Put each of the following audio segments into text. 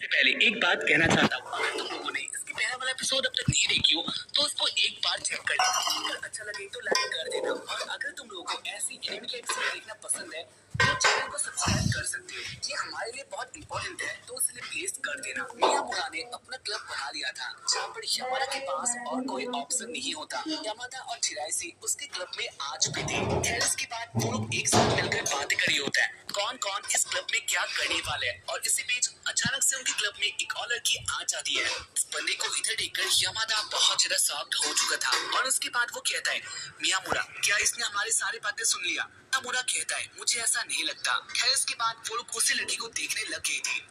से पहले एक बात कहना चाहता हूँ। अगर तुम लोगों ने इसके पहले वाला एपिसोड अब तक नहीं देखी हो तो उसको एक बार चेक कर लेना। अगर अच्छा लगे तो लाइक कर देना, और अगर तुम लोगों को ऐसी एनिमे के एपिसोड देखना पसंद है तो चैनल को सब्सक्राइब कर सकते हो। ये हमारे लिए बहुत इंपॉर्टेंट है, तो इसलिए प्लीज कर देना। मियामुरा ने अपना क्लब बना लिया था जहाँ पर यामादा के पास और कोई ऑप्शन नहीं होता। यामादा और चिराइसी उसके क्लब में आ चुके थे। खैर इसके बाद वो लोग एक साथ मिलकर बातें कर रही होता है कौन कौन इस क्लब में क्या करने वाले हैं, और इसी बीच अचानक से उनके क्लब में एक और लड़की आ जाती है। इस बंदे को इधर देखकर यामादा बहुत ज्यादा शॉक्ड हो चुका था, और उसके बाद वो कहता है मियामुरा क्या इसने हमारी सारी बातें सुन लिया? मियामुरा कहता है मुझे ऐसा नहीं लगता। खैर इसके बाद वो लोग उसी लड़की को देखने लग गई थी।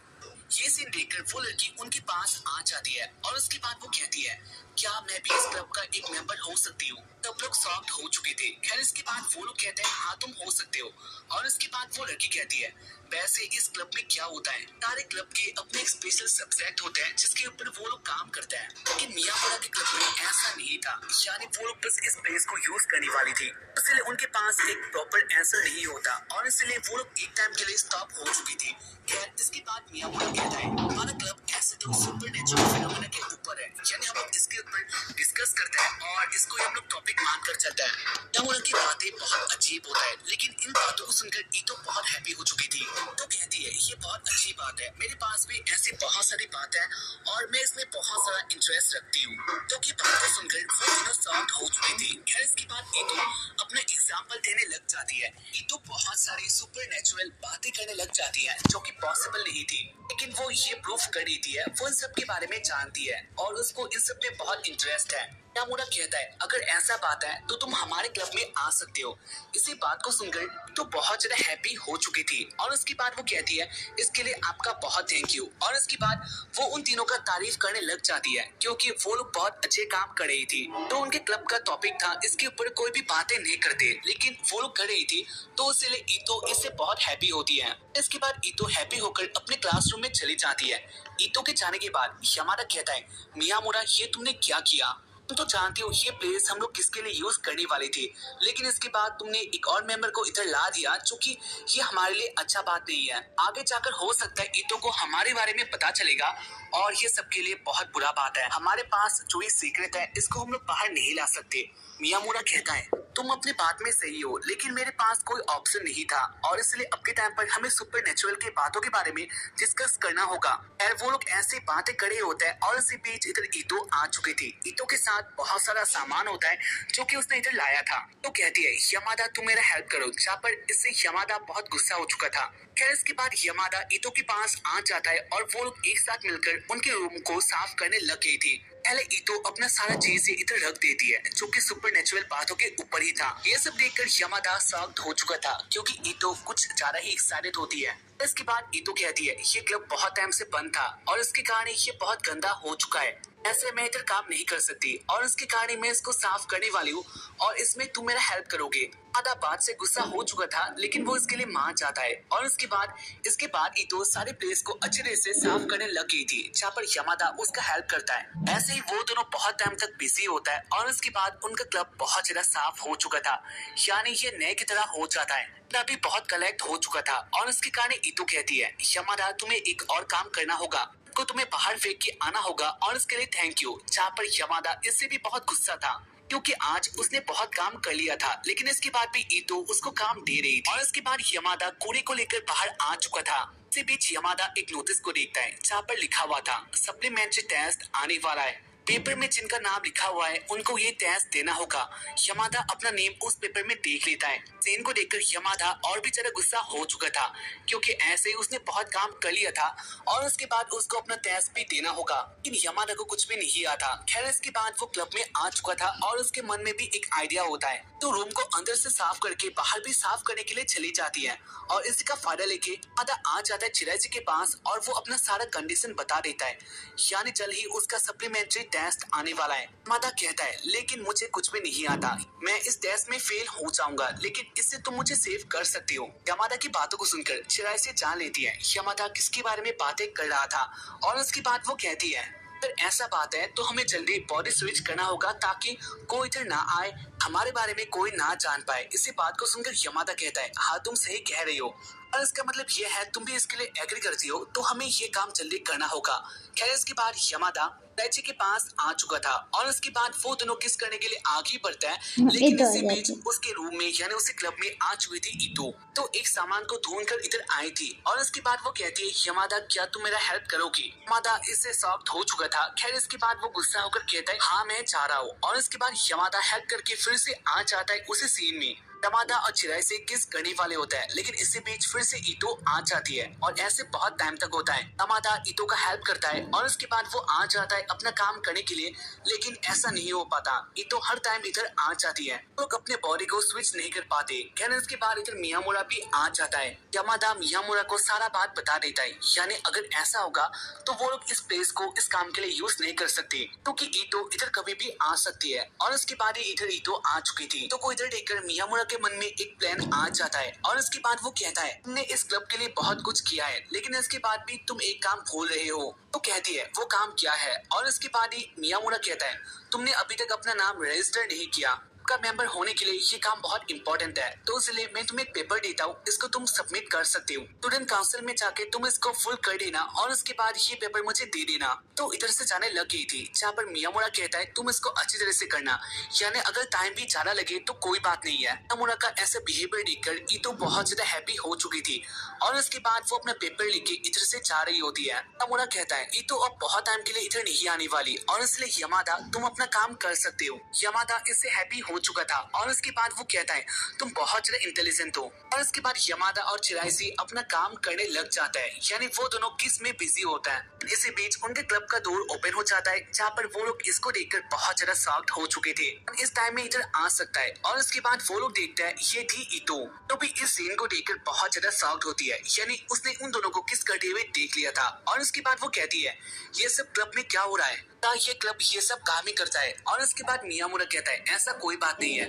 ये सीन देखकर वो लड़की उनके पास आ जाती है, और उसके बाद वो कहती है क्या मैं भी इस क्लब का एक मेंबर हो सकती हूँ? सब लोग शॉक्ड हो चुके थे। खैर इसके बाद वो लोग कहते हैं हाँ तुम हो सकते हो, और इसके बाद वो लड़की कहती है वैसे इस क्लब में क्या होता है, सारे क्लब के अपने एक स्पेशल सब्जेक्ट होते हैं जिसके ऊपर वो लोग काम करते हैं, लेकिन मियामुरा के क्लब में ऐसा नहीं था। यानी वो लोग बस इस प्लेस को यूज करने वाली थी, इसलिए उनके पास एक प्रॉपर आंसर नहीं होता, और इसलिए वो लोग एक टाइम के लिए स्टॉप हो चुकी थी। खैर इसके बाद मियामुरा कहता है हमारा क्लब ऐसे तो सुपर नेचुरल फिनोमेना के ऊपर है, यानी हम लोग इसके ऊपर डिस्कस करते हैं और इसको हम लोग टॉपिक मानकर चलते हैं। मियामुरा की बातें बहुत अजीब होता है, लेकिन इन बातों को सुनकर ईतो बहुत हैप्पी हो चुकी थी। तो कहती है ये बहुत अच्छी बात है, मेरे पास भी ऐसी बहुत सारी बात है और मैं इसमें बहुत सारा इंटरेस्ट रखती हूँ। तो की बात को सुनकर वो तीनों शॉक्ड हो चुकी थी। खैर इसके बाद ईतो अपना एग्जाम्पल देने लग जाती है। ईतो बहुत सारी सुपर नेचुरल बातें करने लग जाती है जो कि पॉसिबल नहीं थी, लेकिन वो ये प्रूफ कर रही थी वो इन सब के बारे में जानती है और उसको इन सब में बहुत इंटरेस्ट है। मियामुरा कहता है अगर ऐसा बात है तो तुम हमारे क्लब में आ सकते हो। इसी बात को सुनकर तो बहुत ज्यादा हैप्पी हो चुकी थी, और उसके बाद वो कहती है इसके लिए आपका बहुत थैंक यू, और इसके बाद वो उन तीनों का तारीफ करने लग जाती है क्योंकि वो लोग बहुत अच्छे काम कर रही थी। तो उनके क्लब का टॉपिक था इसके ऊपर कोई भी बातें नहीं करते, लेकिन वो लोग कर रही थी, तो इसलिए ईतो इससे बहुत हैप्पी होती है। इसके बाद ईतो हैप्पी होकर अपने क्लासरूम में चली जाती है। ईतो के जाने के बाद यामादा कहता है मियामुरा ये तुमने क्या किया? तुम तो जानती हो ये प्लेस हम लोग किसके लिए यूज करने वाली थी, लेकिन इसके बाद तुमने एक और मेंबर को इधर ला दिया, जो कि ये हमारे लिए अच्छा बात नहीं है। आगे जाकर हो सकता है ईतो को हमारे बारे में पता चलेगा, और ये सबके लिए बहुत बुरा बात है। हमारे पास जो ये सीक्रेट है इसको हम लोग बाहर नहीं ला सकते। मियामुरा कहता है तुम अपनी बात में सही हो, लेकिन मेरे पास कोई ऑप्शन नहीं था, और इसलिए अब के टाइम पर हमें सुपर नेचुरल के बातों के बारे में डिस्कस करना होगा। और वो लोग ऐसी बातें करे होते हैं, और इसी बीच इधर ईतो आ चुकी थी। ईतो के साथ बहुत सारा सामान होता है जो कि उसने इधर लाया था। तो कहती है यामादा तुम मेरा हेल्प करो, जहाँ पर इससे यामादा बहुत गुस्सा हो चुका था। खैर इसके बाद यामादा ईतो के पास आ जाता है, और वो लोग एक साथ मिलकर उनके रूम को साफ करने लग गई थी। पहले ईतो अपना सारा चीज इधर रख देती है जो कि सुपर नेचुरल बातों के ऊपर ही था। ये सब देखकर यामादा शॉक्ड हो चुका था क्योंकि ईतो कुछ ज्यादा ही एक्साइटेड होती है। इसके बाद ईतो कहती है ये क्लब बहुत टाइम से बंद था, और इसके कारण ये बहुत गंदा हो चुका है, ऐसे मैं इधर काम नहीं कर सकती, और इसके कारण मैं इसको साफ करने वाली हूँ, और इसमें तुम मेरा हेल्प करोगे। आधा बात से गुस्सा हो चुका था, लेकिन वो इसके लिए मान जाता है, और इसके बाद ईतो सारे प्लेस को अच्छे तरह से साफ करने लग गई थी, जहाँ पर यामादा उसका हेल्प करता है। ऐसे ही वो दोनों बहुत टाइम तक बिजी होता है, और इसके बाद उनका क्लब बहुत ज्यादा साफ हो चुका था, यानी ये नए की तरह हो जाता है। भी बहुत कलेक्ट हो चुका था, और इसके कारण ईतो कहती है यामादा तुम्हें एक और काम करना होगा, को तुम्हें बाहर फेंक के आना होगा, और इसके लिए थैंक यू। जहाँ पर यामादा इससे भी बहुत गुस्सा था क्योंकि आज उसने बहुत काम कर लिया था, लेकिन इसके बाद भी ईतो उसको काम दे रही थी। और इसके बाद यामादा कूड़े को लेकर बाहर आ चुका था। इसी बीच यामादा एक नोटिस को देखता है जहाँ पर लिखा हुआ था सप्लीमेंट्री टेस्ट आने वाला है, पेपर में जिनका नाम लिखा हुआ है उनको ये टेस्ट देना होगा। यामादा अपना नेम उस पेपर में देख लेता है। सीन को देखकर यामादा और भी ज्यादा गुस्सा हो चुका था क्योंकि ऐसे ही उसने बहुत काम कर लिया था, और उसके बाद उसको अपना टेस्ट भी देना होगा, लेकिन यामादा को कुछ भी नहीं आता। खैर इसके बाद वो क्लब में आ चुका था, और उसके मन में भी एक आइडिया होता है, तो रूम को अंदर से साफ करके बाहर भी साफ करने के लिए चली जाती है, और इसी का फायदा लेके यामादा आ जाता है चिराइसी के पास, और वो अपना सारा कंडीशन बता देता है, यानी जल्द ही उसका सप्लीमेंट्री टेस्ट आने वाला है। यामादा कहता है लेकिन मुझे कुछ भी नहीं आता, मैं इस टेस्ट में फेल हो जाऊंगा, लेकिन इससे तुम मुझे सेव कर सकती हो। यामादा की बातों को सुनकर चिराइसी जान लेती है यामादा किसके बारे में बातें कर रहा था, और उसके बाद वो कहती है अगर ऐसा बात है तो हमें जल्दी बॉडी स्विच करना होगा ताकि कोई इधर ना आए, हमारे बारे में कोई ना जान पाए। इसी बात को सुनकर यामादा कहता है हाँ तुम सही कह रही हो, और इसका मतलब ये है तुम भी इसके लिए एग्री करती हो तो हमें ये काम जल्दी करना होगा। खैर इसके बाद यमादा दाइची के पास आ चुका था और उसके बाद वो दोनों किस करने के लिए आगे बढ़ता है, लेकिन इसी बीच उसके रूम में यानी उसी क्लब में आ चुकी थी ईतो। तो एक सामान को ढूंढ कर इधर आई थी और उसके बाद वो कहती है यमादा क्या तुम मेरा हेल्प करोगी। यमादा इससे शॉक्ड हो चुका था। खैर इसके बाद वो गुस्सा होकर कहता है हाँ मैं चाह रहा हूँ और इसके बाद यमादा हेल्प करके फिर से आ जाता है उसी सीन में। यमादा और चिराई से किस करने वाले होता है, लेकिन इसी बीच फिर से ईतो आ जाती है और ऐसे बहुत टाइम तक होता है। यमादा ईतो का हेल्प करता है और उसके बाद वो आ जाता है अपना काम करने के लिए, लेकिन ऐसा नहीं हो पाता। ईतो हर टाइम इधर आ जाती है, लोग अपने बॉडी को स्विच नहीं कर पाते। खैर इसके बाद इधर मियामुरा भी आ जाता है। यमादा मियामुरा को सारा बात बता देता है, यानी अगर ऐसा होगा तो वो लोग इस प्लेस को इस काम के लिए यूज नहीं कर सकते क्योंकि ईतो इधर कभी भी आ सकती है। और उसके बाद इधर ईतो आ चुकी थी तो को इधर देखकर मियामुरा के मन में एक प्लान आ जाता है और इसके बाद वो कहता है तुमने इस क्लब के लिए बहुत कुछ किया है, लेकिन इसके बाद भी तुम एक काम भूल रहे हो। तो कहती है वो काम क्या है और इसके बाद ही मियामुरा कहता है तुमने अभी तक अपना नाम रजिस्टर नहीं किया। का मेंबर होने के लिए ये काम बहुत इंपॉर्टेंट है, तो इसलिए मैं तुम्हें एक पेपर देता हूँ, इसको तुम सबमिट कर सकते हो। स्टूडेंट काउंसिल में जाके तुम इसको फुल कर देना और उसके बाद ये पेपर मुझे दे देना। तो इधर से जाने लग गई थी, जहाँ पर मियामुरा कहता है तुम इसको अच्छी तरह से करना, यानी अगर टाइम भी ज्यादा लगे तो कोई बात नहीं है। मियामुरा का ऐसे बिहेवियर देखकर ईतो बहुत ज्यादा हैप्पी हो चुकी थी और उसके बाद वो अपना पेपर लेके इधर से जा रही होती है। मियामुरा कहता है ईतो अब बहुत टाइम के लिए इधर नहीं आने वाली और इसलिए यमादा तुम अपना काम कर सकते हो। यमादा इससे हैप्पी हो चुका था और उसके बाद वो कहता है तुम बहुत ज्यादा इंटेलिजेंट हो। और उसके बाद यमादा और चिराइसी अपना काम करने लग जाता है, यानी वो दोनों किस में बिजी होता है। इसी बीच उनके क्लब का डोर ओपन हो जाता है, जहाँ पर वो लोग इसको देखकर बहुत ज्यादा शॉक्ड हो चुके थे। इस टाइम में इधर आ सकता है और उसके बाद वो लोग देखता है ये थी ईतो। तो भी इस सीन को देखकर बहुत ज्यादा शॉक्ड होती है, यानी उसने उन दोनों को किस करते हुए देख लिया था। और उसके बाद वो कहती है ये सब क्लब में क्या हो रहा है, ये क्लब ये सब काम ही करता है। और उसके बाद मियामुरा कहता है ऐसा कोई बात नहीं है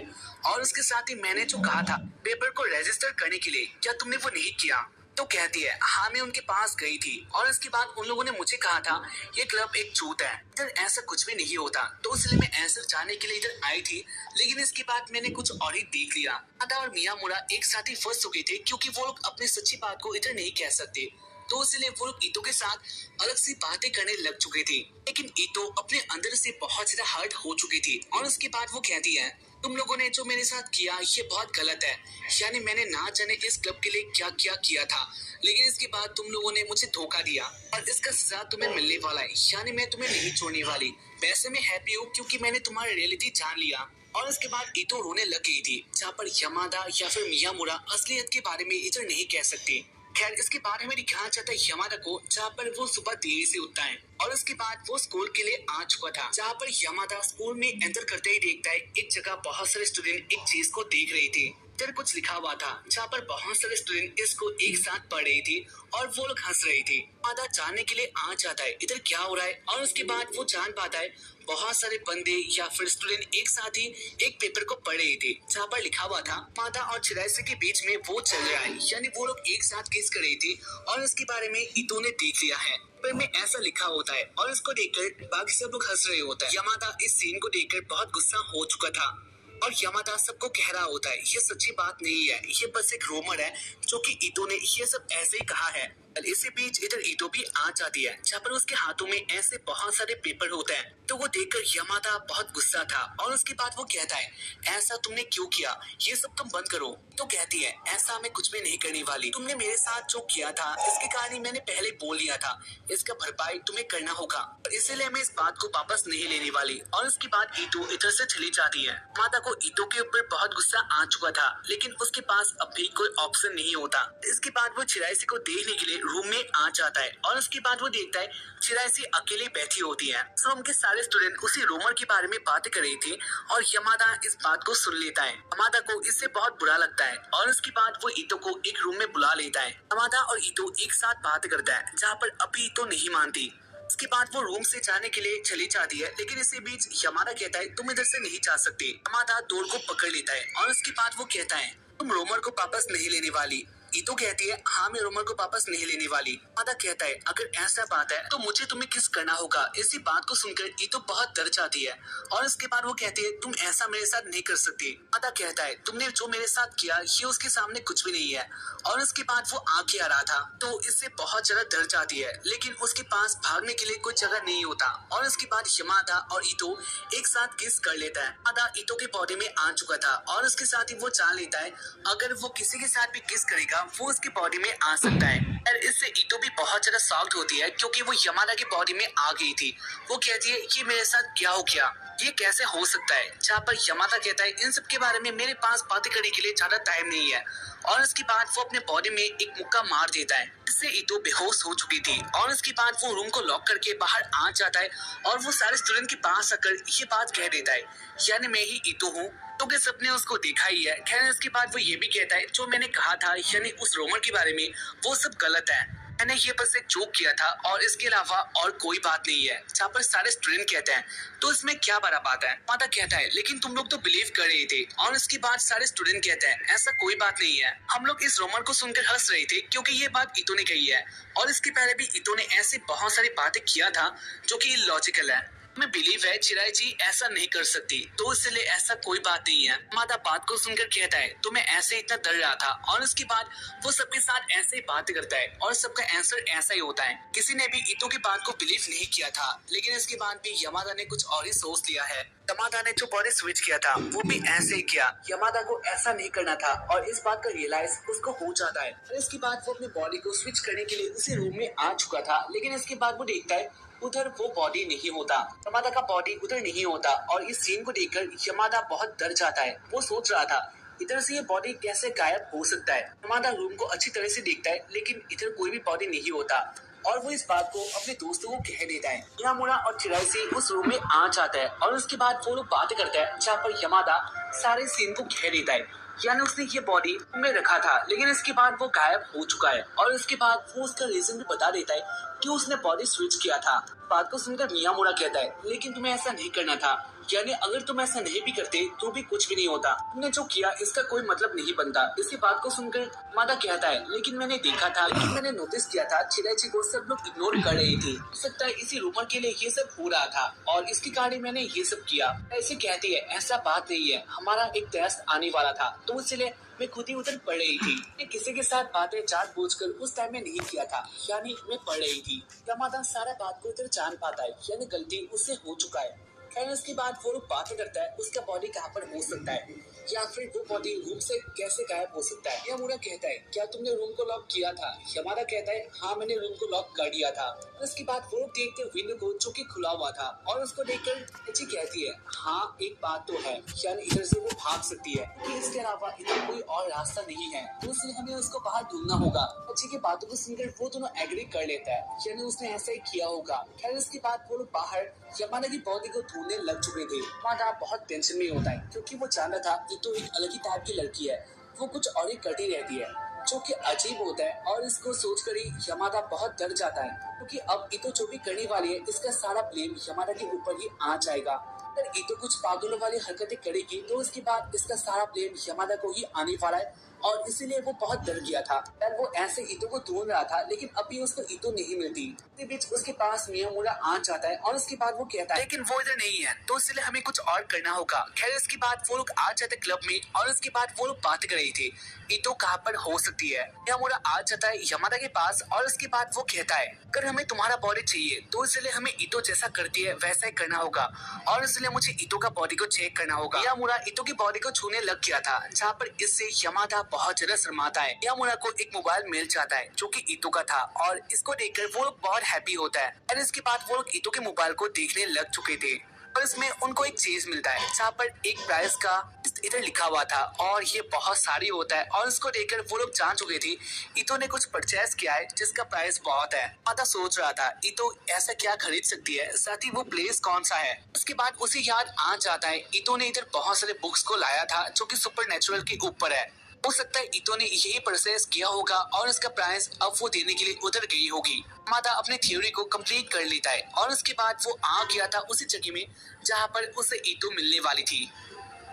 और उसके साथ ही मैंने जो कहा था पेपर को रजिस्टर करने के लिए, क्या तुमने वो नहीं किया। तो कहती है हाँ मैं उनके पास गई थी और इसके बाद उन लोगों ने मुझे कहा था ये क्लब एक झूठ है, इधर ऐसा कुछ भी नहीं होता, तो इसलिए मैं ऐसा जानने के लिए इधर आई थी, लेकिन इसके बाद मैंने कुछ और ही देख लिया। आदा और मियामुरा एक साथ ही फंस चुके थे क्योंकि वो लोग अपनी सच्ची बात को इधर नहीं कह सकते, तो इसलिए वो लोग ईतो के साथ अलग सी बातें करने लग चुके थे। लेकिन ईतो अपने अंदर से बहुत ज्यादा हर्ट हो चुकी थी और उसके बाद वो कहती है तुम लोगों ने जो मेरे साथ किया ये बहुत गलत है, यानी मैंने ना जाने इस क्लब के लिए क्या क्या किया था, लेकिन इसके बाद तुम लोगों ने मुझे धोखा दिया और इसका सजा तुम्हें मिलने वाला है, यानी मैं तुम्हें नहीं छोड़ने वाली। वैसे मैं हैप्पी हूँ क्योंकि मैंने तुम्हारी रियलिटी जान लिया। और उसके बाद ईतो रोने लग गई थी, जहाँ पर यमादा या फिर मियामुरा असलियत के बारे में इधर नहीं कह सकते। खैर इसके बारे में दिखाना चाहता है यमादा को, जहाँ पर वो सुबह देर से उठता है और उसके बाद वो स्कूल के लिए आ चुका था, जहाँ पर यमादा स्कूल में एंटर करते ही देखता है एक जगह बहुत सारे स्टूडेंट एक चीज को देख रहे थे। इधर कुछ लिखा हुआ था, जहाँ पर बहुत सारे स्टूडेंट इसको एक साथ पढ़ रहे थे और वो लोग हंस रहे थे। यमादा जानने के लिए आ जाता है इधर क्या हो रहा है और उसके बाद वो जान पाता है बहुत सारे बंदे या फिर स्टूडेंट एक साथ ही एक पेपर को पढ़ रहे थे, जहाँ पर लिखा हुआ था मादा और चिराइसी के बीच में वो चल रहा है, यानी वो लोग एक साथ किस कर रहे थे और इसके बारे में ईतो ने देख लिया है। पेपर में ऐसा लिखा होता है और इसको देखकर बाकी सब लोग हंस रहे होता है। यमादा इस सीन को देखकर बहुत गुस्सा हो चुका था और यमादा सबको कह रहा होता है ये सच्ची बात नहीं है, ये बस एक रूमर है जो कि ईतो ने ये सब ऐसे ही कहा है। इसी बीच इधर ईतो भी आ जाती है, जहाँ पर उसके हाथों में ऐसे बहुत सारे पेपर होते हैं, तो वो देखकर यमादा बहुत गुस्सा था और उसके बाद वो कहता है ऐसा तुमने क्यों किया, ये सब तुम बंद करो। तो कहती है ऐसा मैं कुछ भी नहीं करने वाली, तुमने मेरे साथ जो किया था इसके कारण मैंने पहले बोल लिया था, इसका भरपाई तुम्हें करना होगा, इसलिए मैं इस बात को वापस नहीं लेने वाली। और उसके बाद ईतो इधर से चली जाती है। माता को ईतो के ऊपर बहुत गुस्सा आ चुका था, लेकिन उसके पास अब भी कोई ऑप्शन नहीं होता। इसके बाद वो चिराइसी को देखने के लिए रूम में आ जाता है और उसके बाद वो देखता है चिराइसी अकेली बैठी होती है। रूम के सारे स्टूडेंट उसी रूमर के बारे में बातें कर रहे थे और यमादा इस बात को सुन लेता है। यमादा को इससे बहुत बुरा लगता है और उसके बाद वो ईतो को एक रूम में बुला लेता है। यमादा और ईतो एक साथ बात करता है, जहाँ पर अभी ईतो नहीं मानती। उसके बाद वो रूम से जाने के लिए चली जाती है, लेकिन इसी बीच यमादा कहता है तुम इधर से नहीं जा सकते। यमादा डोर को पकड़ लेता है और उसके बाद वो कहता है तुम रोमर को वापस नहीं लेने वाली, ईतो कहती है हाँ मैं रोमन को वापस नहीं लेने वाली। यमादा कहता है अगर ऐसा बात है तो मुझे तुम्हें किस करना होगा। इसी बात को सुनकर ईतो बहुत डर जाती है और इसके बाद वो कहती है तुम ऐसा मेरे साथ नहीं कर सकती। यमादा कहता है तुमने जो मेरे साथ किया ये उसके सामने कुछ भी नहीं है। और इसके बाद वो आगे आ रहा था तो इससे बहुत ज्यादा डर जाती है, लेकिन उसके पास भागने के लिए कोई जगह नहीं होता। और इसके बाद यमादा और ईतो एक साथ किस कर लेता है। यमादा ईतो के बॉडी में आ चुका था और उसके साथ ही वो जान लेता है अगर वो किसी के साथ भी किस करेगा वो उसके बॉडी में आ सकता है। और इससे ईतो भी बहुत ज्यादा शॉक्ड होती है क्योंकि वो यमादा की बॉडी में आ गई थी। वो कहती है ये मेरे साथ क्या हो गया, ये कैसे हो सकता है। जहाँ पर यमादा कहता है इन सब के बारे में मेरे पास बातें करने के लिए ज्यादा टाइम नहीं है। और इसके बाद वो अपने बॉडी में एक मुक्का मार देता है, इससे ईतो बेहोश हो चुकी थी। और इसके बाद वो रूम को लॉक करके बाहर आ जाता है और वो सारे स्टूडेंट के पास आकर ये बात कह देता है यानी मैं ही ईतो हूँ, तो कि सबने उसको देखा ही है। खैर इसके बाद वो ये भी कहता है जो मैंने कहा था यानी उस रोमर के बारे में वो सब गलत है, मैंने ये बस एक जोक किया था और इसके अलावा और कोई बात नहीं है। जहाँ पर सारे स्टूडेंट कहते हैं तो इसमें क्या बड़ा बात है। माता कहता है लेकिन तुम लोग तो बिलीव कर रहे थे। और इसके बाद सारे स्टूडेंट कहते हैं ऐसा कोई बात नहीं है, हम लोग इस रोमर को सुनकर हंस रहे थे क्योंकि ये बात ईतो ने कही है और इसके पहले भी ईतो ने ऐसी बहुत सारी बातें किया था जो कि इलॉजिकल है। मैं बिलीव है चिराई जी ऐसा नहीं कर सकती, तो इसलिए ऐसा कोई बात नहीं है। माता बात को सुनकर कहता है तो मैं ऐसे इतना डर रहा था। और उसके बाद वो सबके साथ ऐसे ही बात करता है और सबका आंसर ऐसा ही होता है। किसी ने भी ईतो की बात को बिलीव नहीं किया था, लेकिन इसके बाद भी यमादा ने कुछ और ही सोच लिया है। यमादा ने जो बॉडी स्विच किया था वो भी ऐसे ही किया। यमादा को ऐसा नहीं करना था और इस बात का रियलाइज उसको हो जाता है। और इसके बाद वो अपनी बॉडी को स्विच करने के लिए उसी रूम में आ चुका था, लेकिन इसके बाद वो देखता है उधर वो बॉडी नहीं होता, यमादा का बॉडी उधर नहीं होता। और इस सीन को देखकर यमादा बहुत डर जाता है। वो सोच रहा था इधर से ये बॉडी कैसे गायब हो सकता है। यमादा रूम को अच्छी तरह से देखता है लेकिन इधर कोई भी बॉडी नहीं होता और वो इस बात को अपने दोस्तों को कह देता है। यामुरा और चिराइसी उस रूम में आ जाता है और उसके बाद वो लोग बातें करता है जहाँ पर यमादा सारे सीन को कह देता है यानी उसने ये बॉडी में रखा था लेकिन इसके बाद वो गायब हो चुका है। और इसके बाद वो उसका रीजन भी बता देता है कि उसने बॉडी स्विच किया था। बात को सुनकर मियामुरा कहता है लेकिन तुम्हें ऐसा नहीं करना था, यानी अगर तुम ऐसा नहीं भी करते तो भी कुछ भी नहीं होता, तुमने जो किया इसका कोई मतलब नहीं बनता। इसी बात को सुनकर मादा कहता है लेकिन मैंने देखा था, लेकिन मैंने नोटिस किया था चिराइची को सब लोग इग्नोर कर रहे थे, हो सकता है इसी रूमर के लिए ये सब हो रहा था और इसके कारण मैंने ये सब किया। ऐसे कहती है ऐसा बात नहीं है, हमारा एक टेस्ट आने वाला था तो इसलिए मैं खुद ही उधर पढ़ रही थी। मैं किसी के साथ बातें जानबूझकर उस टाइम में नहीं किया था, यानी मैं पढ़ रही थी। यमादा सारा बात को इधर जान पाता है यानी गलती उससे हो चुका है। खैर उसके बाद वो लोग बातें करता है उसका बॉडी कहाँ पर हो सकता है या फिर वो बॉडी रूम से कैसे गायब हो सकता है। यामुरा कहता है क्या तुमने रूम को लॉक किया था। यमादा कहता है हाँ मैंने रूम को लॉक कर दिया था। उसके बाद वो लोग देखते विंडो को जो कि खुला हुआ था और उसको देखकर अच्छी कहती है हाँ एक बात तो है, यानी इधर से वो भाग सकती है कि इसके अलावा इधर कोई और रास्ता नहीं है, तो इसलिए हमें उसको बाहर ढूंढना होगा। अच्छी की बातों को सुनकर वो दोनों एग्री कर लेता है यानी उसने ऐसा ही किया होगा। खैर उसके बाद वो लोग बाहर यमादा की बॉडी को ढूंढने लग चुके थे। मादा बहुत टेंशन में होता है क्योंकि वो जानता था ये तो एक अलग ही टाइप की लड़की है, वो कुछ और ही करती रहती है जो कि अजीब होता है। और इसको सोचकर ही यमादा बहुत डर जाता है क्योंकि अब ईतो जो भी करने वाली है इसका सारा ब्लेम यमादा के ऊपर ही आ जाएगा। अगर ईतो कुछ पागलों वाली हरकतें करेगी तो उसके बाद इसका सारा ब्लेम यमादा को ही आने वाला है और इसीलिए वो बहुत डर गया था। यार वो ऐसे ईतो को ढूंढ रहा था लेकिन अभी उसको ईतो नहीं मिलती। इसी बीच उसके पास मियामुरा आ जाता है और उसके बाद वो कहता है लेकिन वो इधर नहीं है तो इसलिए हमें कुछ और करना होगा। खैर इसके बाद वो लोग आ जाते क्लब में और उसके बाद वो लोग बात कर रहे थे ईतो कहाँ पर हो सकती है। मियामुरा आ जाता है यमादा के पास और उसके बाद वो कहता है अगर हमें तुम्हारा बॉडी चाहिए तो इसलिए हमें ईतो जैसा करती है वैसा ही करना होगा और इसलिए मुझे ईतो का बॉडी को चेक करना होगा। मियामुरा ईतो की बॉडी को छूने लग गया था जहाँ पर इससे यमादा बहुत ज्यादा शर्माता है। मियामुरा को एक मोबाइल मिल जाता है जो कि ईतो का था और इसको देखकर वो लोग बहुत हैप्पी होता है। और इसके बाद वो लोग ईतो के मोबाइल को देखने लग चुके थे और इसमें उनको एक चीज मिलता है जहाँ पर एक प्राइस का इधर लिखा हुआ था और ये बहुत सारी होता है और इसको देखकर वो लोग जान चुके थे ईतो ने कुछ परचेस किया है जिसका प्राइस बहुत है। माता सोच रहा था ईतो ऐसा क्या खरीद सकती है, साथ ही वो प्लेस कौन सा है। उसके बाद उसे याद आ जाता है ईतो ने इधर बहुत सारे बुक्स को लाया था जो कि सुपरनेचुरल के ऊपर है। हो सकता है ईतो ने यही प्रोसेस किया होगा और इसका प्राइस अब वो देने के लिए उधर गई होगी। मादा अपने थ्योरी को कंप्लीट कर लेता है और उसके बाद वो आ गया था उसी जगह में जहाँ पर उसे ईतो मिलने वाली थी।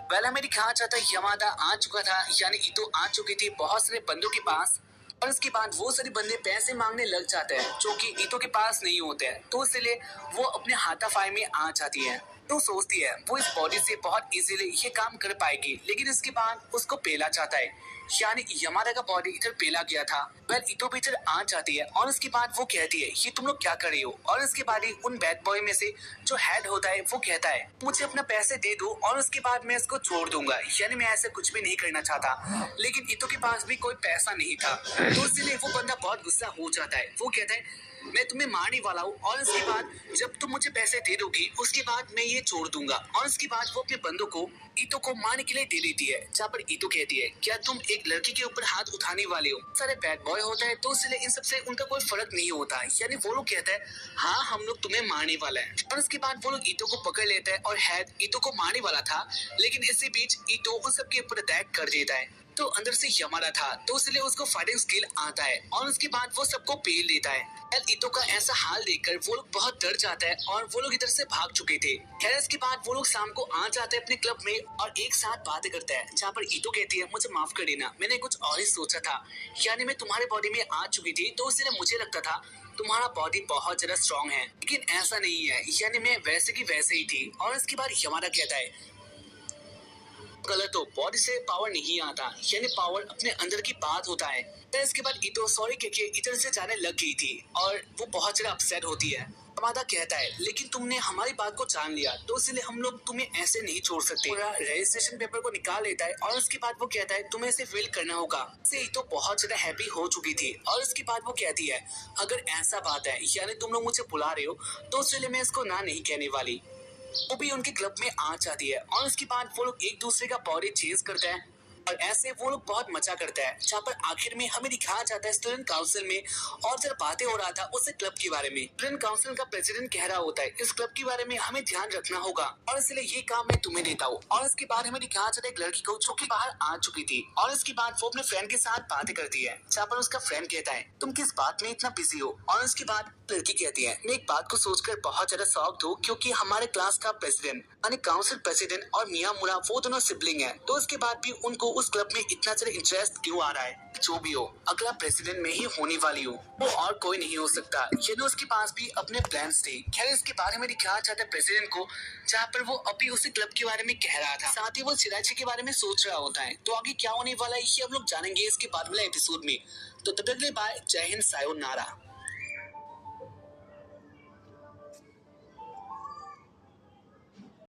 पहला मेरी कहा जाता है यमादा आ चुका था यानी ईतो आ चुकी थी बहुत सारे बंदों के पास और उसके बाद वो सारे बंदे पैसे मांगने लग जाते हैं जो कि ईतो के पास नहीं होते हैं। तो इसलिए वो अपने हाथापाई में आ जाती है। तो सोचती है वो इस बॉडी से बहुत इजीली ये काम कर पाएगी, लेकिन इसके बाद उसको पेला जाता है, यानी यमादा का बॉडी इधर पेला गया था। वेल ईतो भी इधर आ जाती है और उसके बाद वो कहती है ये तुम लोग क्या कर रही हो। और उसके बाद ही उन बैड बॉय में से जो हेड होता है वो कहता है मुझे अपना पैसे दे दो और उसके बाद मैं इसको छोड़ दूंगा, यानी मैं ऐसे कुछ भी नहीं करना चाहता। लेकिन ईतो के पास भी कोई पैसा नहीं था, तो इसलिए वो बंदा बहुत गुस्सा हो जाता है। वो कहता है मैं तुम्हें मारने वाला हूँ और उसके बाद जब तुम मुझे पैसे दे दोगी उसके बाद मैं ये छोड़ दूंगा। और उसके बाद वो अपने बंदों को ईतो को मारने के लिए दे देती है, जहाँ पर ईतो कहती है क्या तुम एक लड़की के ऊपर हाथ उठाने वाले हो। सारे बैड बॉय होता है तो इसलिए इन सबसे उनका कोई फर्क नहीं होता है, यानी वो लोग कहता है हाँ हम लोग तुम्हें मारने वाला है। और उसके बाद वो लोग ईतो को पकड़ लेता है और हेड ईतो को मारने वाला था, लेकिन इसी बीच ईतो उन सबके ऊपर अटैक कर देता है। तो अंदर से यमादा था तो इसलिए उसको फाइटिंग स्किल आता है और उसके बाद वो सबको पेल लेता है। एल ईतो का ऐसा हाल देखकर वो लोग बहुत डर जाता है और वो लोग इधर से भाग चुके थे। खैर इसके बाद वो लोग शाम को आ जाते हैं अपने क्लब में और एक साथ बातें करते हैं, जहाँ पर ईतो कहती है मुझे माफ कर देना, मैंने कुछ और ही सोचा था, यानी मैं तुम्हारे बॉडी में आ चुकी थी तो इसलिए मुझे लगता था तुम्हारा बॉडी बहुत ज्यादा स्ट्रॉन्ग है, लेकिन ऐसा नहीं है, यानी मैं वैसे की वैसे ही थी। और इसके बाद यमादा कहता है गलत हो, बॉडी से पावर नहीं आता, यानी पावर अपने अंदर की बात होता है। फिर इसके बाद ईतो सॉरी कह के इधर से जाने लग गई थी और वो बहुत ज्यादा अपसेट होती है। यमादा कहता है लेकिन तुमने हमारी बात को जान लिया तो इसलिए हम लोग तुम्हें ऐसे नहीं छोड़ सकते। पूरा रजिस्ट्रेशन पेपर को निकाल लेता है और उसके बाद वो कहता है तुम्हें इसे फिल करना होगा। इससे ईतो बहुत ज्यादा हैप्पी हो चुकी थी और उसके बाद वो कहती है अगर ऐसा बात है यानी तुम लोग मुझे बुला रहे हो तो इसलिए मैं इसको ना नहीं कहने वाली। वो भी उनके क्लब में आ जाती है और उसके बाद वो लोग एक दूसरे का बॉडी चेंज करते हैं और ऐसे वो लोग बहुत मजा करते हैं, जहाँ पर आखिर में हमें दिखाया जाता है स्टूडेंट काउंसिल में। और जब बातें हो रहा था उससे क्लब के बारे में, स्टूडेंट काउंसिल का प्रेसिडेंट कह रहा होता है इस क्लब के बारे में हमें ध्यान रखना होगा और इसलिए ये काम मैं तुम्हें देता हूँ। और इसके बाद हमें दिखाया जाता है एक लड़की को जो कि बाहर आ चुकी थी और इसके बाद वो अपने फ्रेंड के साथ बातें करती है, जहाँ पर उसका फ्रेंड कहता है तुम किस बात में इतना बिजी हो। और उसके बाद लड़की कहती है मैं एक बात को सोचकर बहुत ज्यादा शॉक्ड हूँ क्योंकि हमारे क्लास का प्रेसिडेंट यानी काउंसिल प्रेसिडेंट और मियामुरा वो दोनों सिबलिंग हैं, तो इसके बाद भी उनको उस क्लब में इतना ज्यादा इंटरेस्ट क्यों आ रहा है। जो भी हो अगला प्रेसिडेंट में ही होने वाली हूँ, वो और कोई नहीं हो सकता, यानी उसके पास भी अपने प्लान्स थे। खैर इसके बारे में दिखाया जाता है प्रेसिडेंट को, जहाँ पर वो अभी उसी क्लब के बारे में कह रहा था, साथ ही वो सिराची के बारे में सोच रहा होता है। तो आगे क्या होने वाला है ये हम लोग जानेंगे इसके बाद वाले एपिसोड में। तो तब तक के लिए बाय, जय हिंद, सायोनारा।